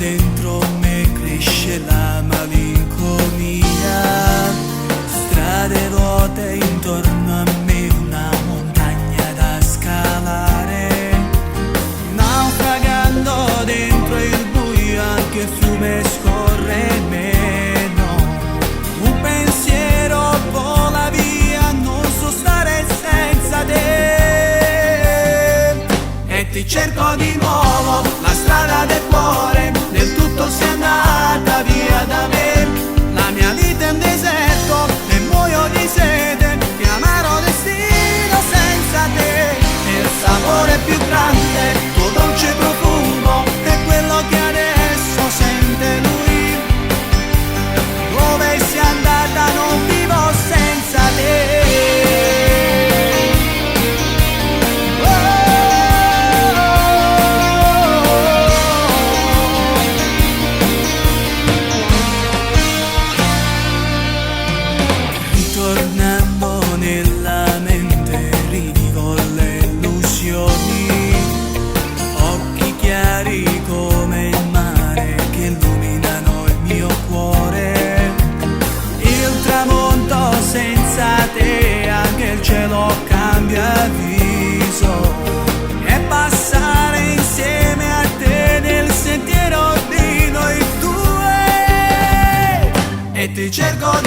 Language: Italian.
dentro me cresce la malinconia, strade vuote intorno a me, una montagna da scalare, naufragando dentro il buio, anche il fiume scorre meno, un pensiero vola via, non so stare senza te, e ti cerco di nuovo, la strada del cuore, del tutto sei andata via da me, la mia vita è un deserto e muoio di sete, che amaro destino senza te, e il sapore più grande, tuo dolce profumo, è quello che adesso sente lui, dove sei andata non vivo senza te. Tornando nella mente rivivo le illusioni, occhi chiari come il mare che illuminano il mio cuore, il tramonto senza te, anche il cielo cambia viso, e passare insieme a te nel sentiero di noi due, e ti cerco